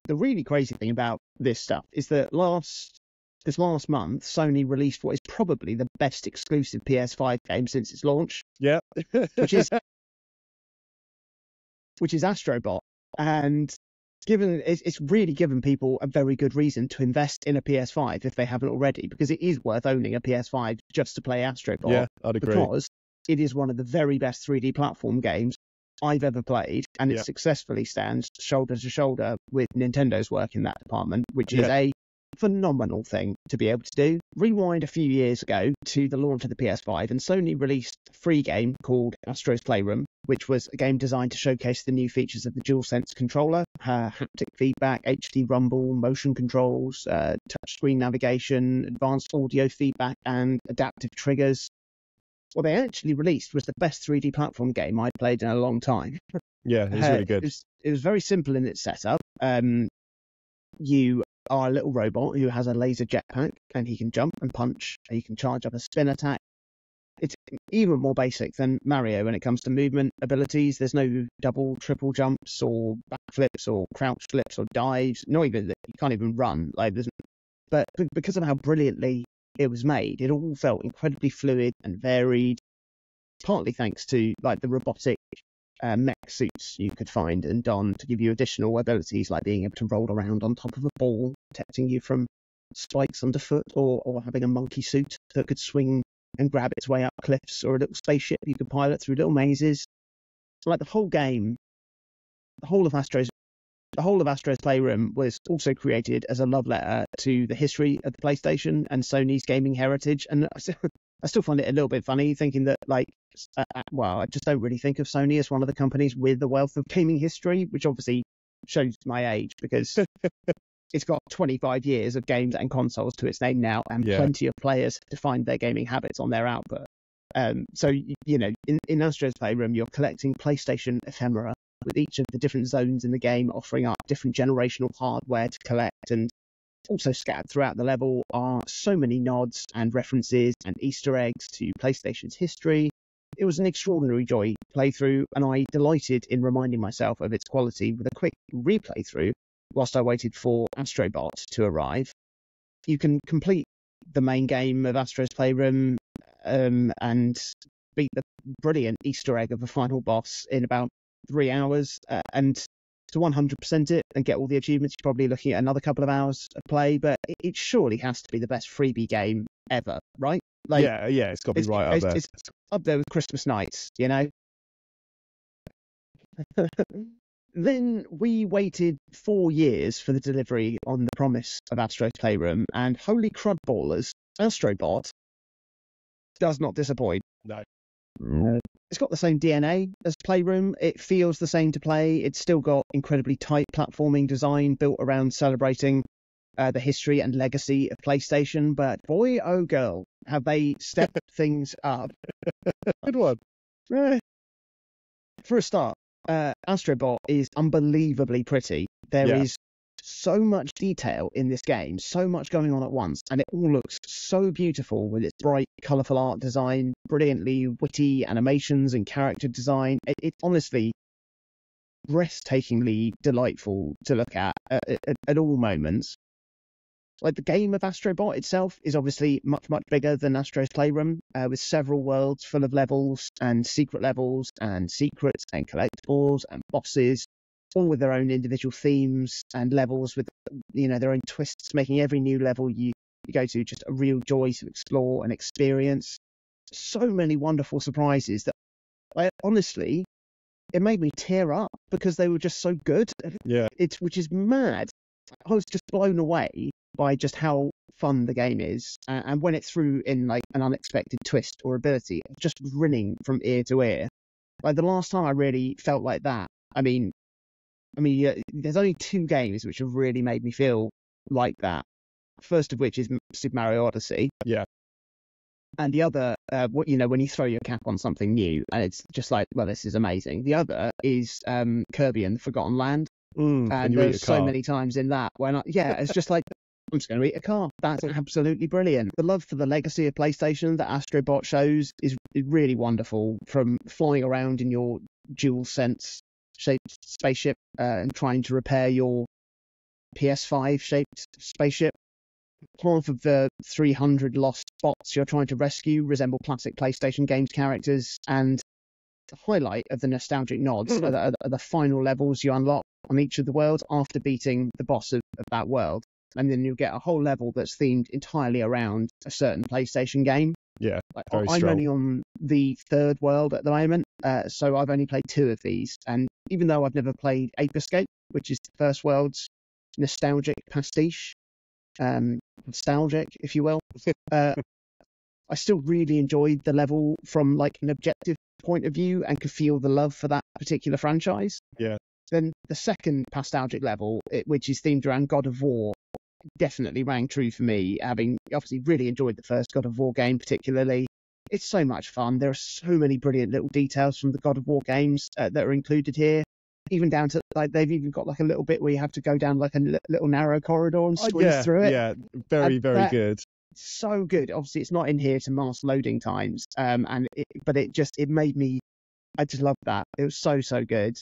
the really crazy thing about this stuff is that this last month, Sony released what is probably the best exclusive PS5 game since its launch. Yeah. which is Astro Bot. And it's really given people a very good reason to invest in a PS5 if they haven't already, because it is worth owning a PS5 just to play Astro Bot. Yeah, I'd agree. Because it is one of the very best 3D platform games I've ever played, and it successfully stands shoulder to shoulder with Nintendo's work in that department, which is a phenomenal thing to be able to do. Rewind a few years ago to the launch of the PS5, and Sony released a free game called Astro's Playroom, which was a game designed to showcase the new features of the DualSense controller, haptic feedback, HD rumble, motion controls, touchscreen navigation, advanced audio feedback, and adaptive triggers. What they actually released was the best 3D platform game I'd played in a long time. Yeah, it's really good. It was very simple in its setup. You are a little robot who has a laser jetpack, and he can jump and punch, and you can charge up a spin attack. It's even more basic than Mario when it comes to movement abilities. There's no double, triple jumps or backflips or crouch flips or dives. Not even that. You can't even run. But because of how brilliantly it was made, it all felt incredibly fluid and varied, partly thanks to the robotic mech suits you could find and don to give you additional abilities, like being able to roll around on top of a ball, protecting you from spikes underfoot, or having a monkey suit that could swing and grab its way up cliffs, or a little spaceship you could pilot through little mazes. So the whole game, the whole of Astro's Playroom was also created as a love letter to the history of the PlayStation and Sony's gaming heritage. And I still find it a little bit funny thinking that, I just don't really think of Sony as one of the companies with the wealth of gaming history, which obviously shows my age, because it's got 25 years of games and consoles to its name now, and plenty of players have defined their gaming habits on their output. So, in Astro's Playroom, you're collecting PlayStation ephemera, with each of the different zones in the game offering up different generational hardware to collect. And also scattered throughout the level are so many nods and references and Easter eggs to PlayStation's history. It was an extraordinary joy playthrough, and I delighted in reminding myself of its quality with a quick replay through whilst I waited for Astro Bot to arrive. You can complete the main game of Astro's Playroom and beat the brilliant Easter egg of a final boss in about 3 hours, and to 100% it and get all the achievements, you're probably looking at another couple of hours of play, but it surely has to be the best freebie game ever, right? It's got to be right up there. It's up there with Christmas Nights, Then we waited 4 years for the delivery on the promise of Astro's Playroom, and holy crud ballers, Astro Bot does not disappoint. No. It's got the same DNA as Playroom. It feels the same to play. It's still got incredibly tight platforming design built around celebrating the history and legacy of PlayStation. But boy, oh girl, have they stepped things up. Good one. For a start, Astro Bot is unbelievably pretty. There is so much detail in this game, so much going on at once, and it all looks so beautiful with its bright, colourful art design, brilliantly witty animations and character design. It's honestly breathtakingly delightful to look at all moments. The game of Astro Bot itself is obviously much, much bigger than Astro's Playroom, with several worlds full of levels and secrets and collectibles and bosses, all with their own individual themes and levels with, their own twists, making every new level you go to just a real joy to explore and experience. So many wonderful surprises that honestly, it made me tear up because they were just so good. Yeah. Which is mad. I was just blown away by just how fun the game is. And when it threw in an unexpected twist or ability, just grinning from ear to ear. The last time I really felt like that, there's only 2 games which have really made me feel like that. First of which is Super Mario Odyssey. Yeah. And the other, when you throw your cap on something new, and it's just this is amazing. The other is Kirby and the Forgotten Land. And there's so many times in that when it's just I'm just going to eat a car. That's absolutely brilliant. The love for the legacy of PlayStation that Astro Bot shows is really wonderful, from flying around in your DualSense shaped spaceship and trying to repair your PS5 shaped spaceship. Half of the 300 lost bots you're trying to rescue resemble classic PlayStation games characters, and the highlight of the nostalgic nods are the final levels you unlock on each of the worlds after beating the boss of that world. And then you'll get a whole level that's themed entirely around a certain PlayStation game. Yeah, I'm only on the third world at the moment, so I've only played 2 of these. And even though I've never played Ape Escape, which is the first world's nostalgic pastiche, nostalgic, if you will, I still really enjoyed the level from like an objective point of view and could feel the love for that particular franchise. Yeah. Then the second nostalgic level, which is themed around God of War, definitely rang true for me, having obviously really enjoyed the first God of War game particularly. It's so much fun. There are so many brilliant little details from the God of War games that are included here, even down to like they've even got like a little bit where you have to go down like a little narrow corridor and squeeze through it. Yeah, very good. So good. Obviously it's not in here to mask loading times, but it made me, I just loved that. It was so good.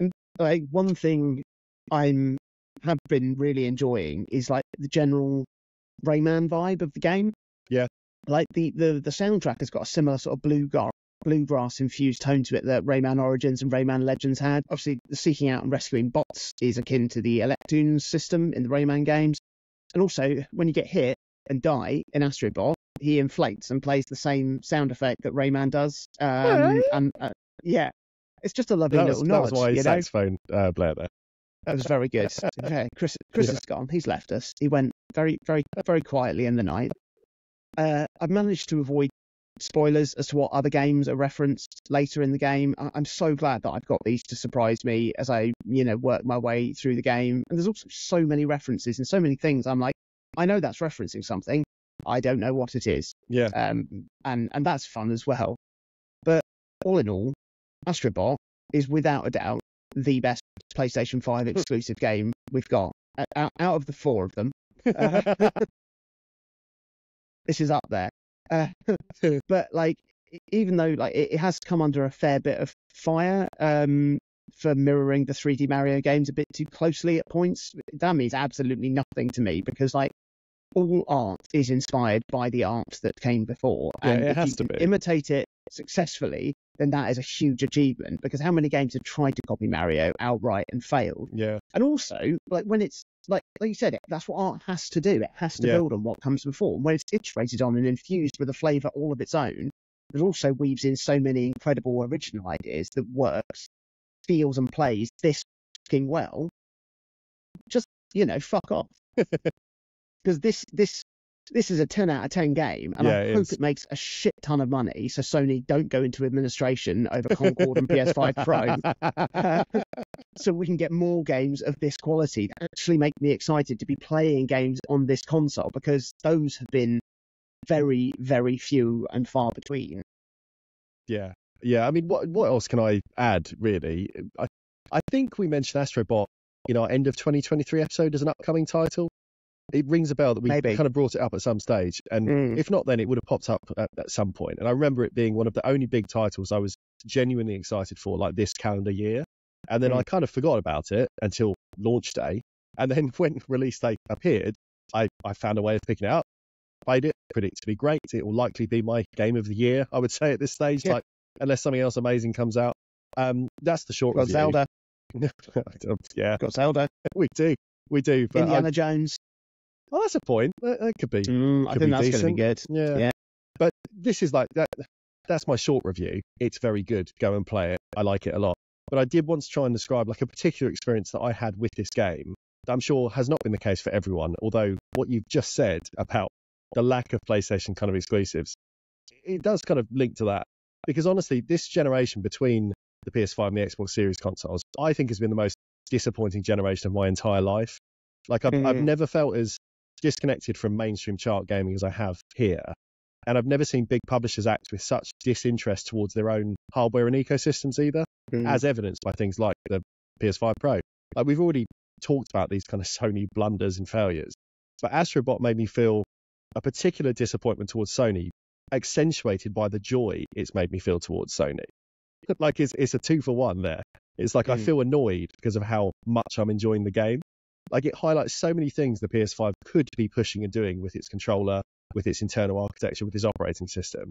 And like one thing have been really enjoying is like the general Rayman vibe of the game. Yeah. Like the soundtrack has got a similar sort of bluegrass infused tone to it that Rayman Origins and Rayman Legends had. Obviously, the seeking out and rescuing bots is akin to the Electoons system in the Rayman games. And also, when you get hit and die in Astro Bot, he inflates and plays the same sound effect that Rayman does. Yeah, it's just a lovely little nod. That was why saxophone player there. That was very good. Okay, Chris is gone. He's left us. He went very, very, very quietly in the night. I've managed to avoid spoilers as to what other games are referenced later in the game. I'm so glad that I've got these to surprise me as I, work my way through the game. And there's also so many references and so many things. I'm like, I know that's referencing something. I don't know what it is. Yeah. And that's fun as well. But all in all, Astro Bot is without a doubt the best PlayStation 5 exclusive game we've got out of the 4 of them. This is up there. But like, even though like it has come under a fair bit of fire for mirroring the 3D Mario games a bit too closely at points, that means absolutely nothing to me, because like all art is inspired by the art that came before. And it has if to you be. imitate it successfully, then that is a huge achievement, because how many games have tried to copy Mario outright and failed? Yeah. And also, like when it's like you said, that's what art has to do. It has to build on what comes before. When it's iterated on and infused with a flavour all of its own, it also weaves in so many incredible original ideas that works, feels and plays this fucking well. Just, fuck off. Because this is a 10 out of 10 game, and I hope it makes a shit ton of money, so Sony don't go into administration over Concord and PS5 Pro, so we can get more games of this quality that actually make me excited to be playing games on this console, because those have been very, very few and far between. Yeah. I mean, what else can I add, really? I think we mentioned Astro Bot in our end of 2023 episode as an upcoming title. It rings a bell that we kind of brought it up at some stage, and if not, then it would have popped up at some point. And I remember it being one of the only big titles I was genuinely excited for, like this calendar year. And then I kind of forgot about it until launch day. And then when release date appeared, I found a way of picking it up, played it, predict to be great. It will likely be my game of the year, I would say at this stage, like unless something else amazing comes out. That's the short review. Zelda. Yeah. Got Zelda. We do. But Indiana Jones. Oh, that's a point. That could be. I think that's going to be good. Yeah. But this is like that. That's my short review. It's very good. Go and play it. I like it a lot. But I did want to try and describe like a particular experience that I had with this game that I'm sure has not been the case for everyone. Although what you've just said about the lack of PlayStation kind of exclusives, it does kind of link to that. Because honestly, this generation between the PS5 and the Xbox Series consoles, I think has been the most disappointing generation of my entire life. Like I've never felt as disconnected from mainstream chart gaming as I have here. And I've never seen big publishers act with such disinterest towards their own hardware and ecosystems either, as evidenced by things like the PS5 Pro. Like we've already talked about these kind of Sony blunders and failures, but Astro Bot made me feel a particular disappointment towards Sony, accentuated by the joy it's made me feel towards Sony. Like it's a 2-for-1 there. It's like I feel annoyed because of how much I'm enjoying the game. Like, it highlights so many things the PS5 could be pushing and doing with its controller, with its internal architecture, with its operating system.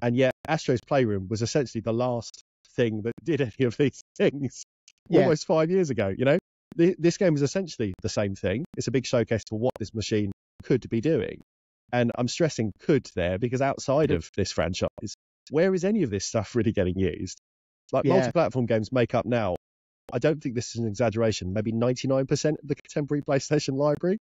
And yet Astro's Playroom was essentially the last thing that did any of these things almost 5 years ago. You know, this game is essentially the same thing. It's a big showcase for what this machine could be doing. And I'm stressing could there, because outside of this franchise, where is any of this stuff really getting used? Like, multi-platform games make up now, I don't think this is an exaggeration, maybe 99% of the contemporary PlayStation library.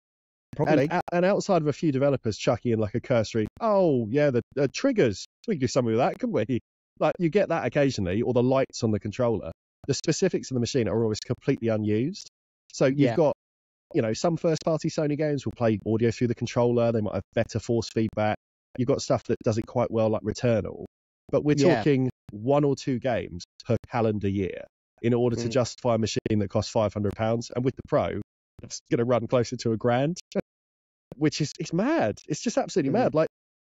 Probably. And outside of a few developers chucking in like a cursory, the triggers, we can do something with that, couldn't we? Like, you get that occasionally, or the lights on the controller. The specifics of the machine are always completely unused. So you've got, you know, some first-party Sony games will play audio through the controller. They might have better force feedback. You've got stuff that does it quite well, like Returnal. But we're talking 1 or 2 games per calendar year in order to justify a machine that costs £500. And with the Pro, it's going to run closer to £1,000, which is, it's mad. It's just absolutely mad. Like,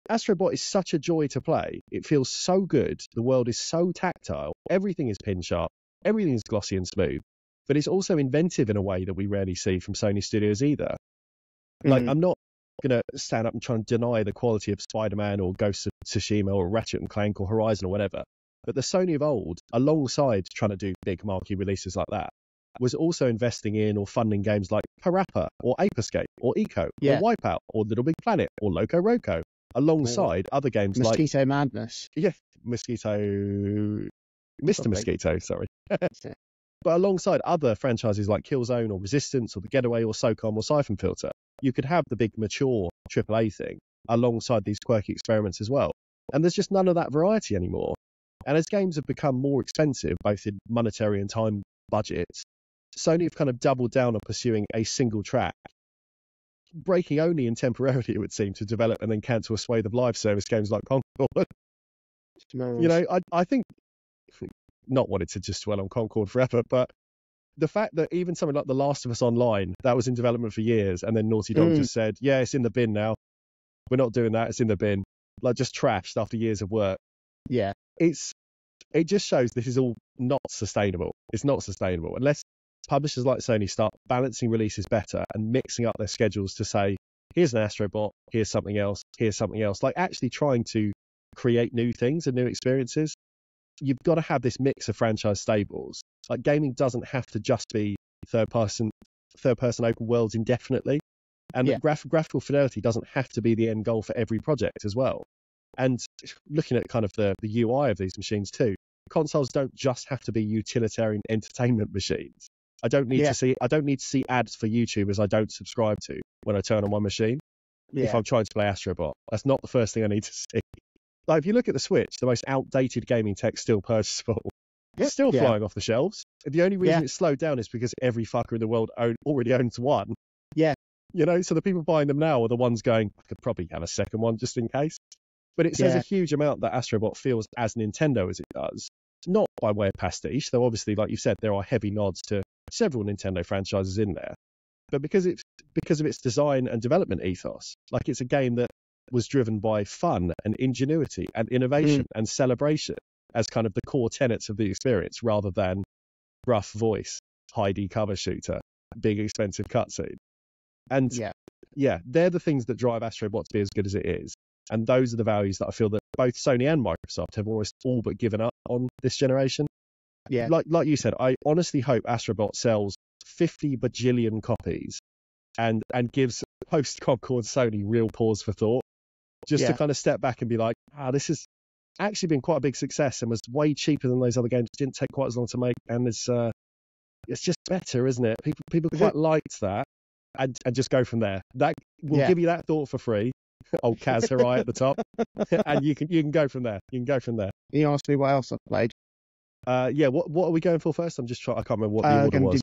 Astro Bot is such a joy to play. It feels so good. The world is so tactile. Everything is pin sharp. Everything is glossy and smooth. But it's also inventive in a way that we rarely see from Sony Studios either. Like, I'm not going to stand up and try and deny the quality of Spider-Man or Ghost of Tsushima or Ratchet and Clank or Horizon or whatever. But the Sony of old, alongside trying to do big marquee releases like that, was also investing in or funding games like Parappa or Ape Escape or Eco or Wipeout or Little Big Planet or Loco Roco, alongside other games like Mosquito Madness. Yeah, Mr. Mosquito, sorry. But alongside other franchises like Killzone or Resistance or The Getaway or SOCOM or Siphon Filter, you could have the big mature AAA thing alongside these quirky experiments as well. And there's just none of that variety anymore. And as games have become more expensive, both in monetary and time budgets, Sony have kind of doubled down on pursuing a single track, breaking only in temporarily, it would seem, to develop and then cancel a swathe of live service games like Concord. You know, I think, not wanted to just dwell on Concord forever, but the fact that even something like The Last of Us Online, that was in development for years, and then Naughty Dog just said, yeah, it's in the bin now. We're not doing that. It's in the bin. Like, just trashed after years of work. Yeah. It just shows this is all not sustainable. It's not sustainable unless publishers like Sony start balancing releases better and mixing up their schedules to say, here's an Astro Bot, here's something else, here's something else. Like, actually trying to create new things and new experiences. You've got to have this mix of franchise stables. Like, gaming doesn't have to just be third person open worlds indefinitely. And graphical fidelity doesn't have to be the end goal for every project as well. And looking at kind of the UI of these machines too, consoles don't just have to be utilitarian entertainment machines. I don't need to see ads for YouTubers I don't subscribe to when I turn on my machine if I'm trying to play Astro Bot. That's not the first thing I need to see. Like, if you look at the Switch, the most outdated gaming tech still purchasable. It's still flying off the shelves. The only reason it's slowed down is because every fucker in the world already owns one. Yeah. You know, so the people buying them now are the ones going, I could probably have a second one just in case. But it says a huge amount that Astro Bot feels as Nintendo as it does. Not by way of pastiche, though obviously, like you said, there are heavy nods to several Nintendo franchises in there. But because of its design and development ethos. Like, it's a game that was driven by fun and ingenuity and innovation and celebration as kind of the core tenets of the experience, rather than rough voice, high-D cover shooter, big expensive cutscene. And they're the things that drive Astro Bot to be as good as it is. And those are the values that I feel that both Sony and Microsoft have almost all but given up on this generation. Yeah. Like you said, I honestly hope Astro Bot sells 50 bajillion copies and gives post-Concord Sony real pause for thought. Just to kind of step back and be like, this has actually been quite a big success and was way cheaper than those other games. It didn't take quite as long to make, and it's just better, isn't it? People quite liked that, and just go from there. That will give you that thought for free. Old Kaz Hirai at the top, and you can go from there. You can go from there. You asked me what else I've played. What are we going for first? I'm just trying. I can't remember what the order was.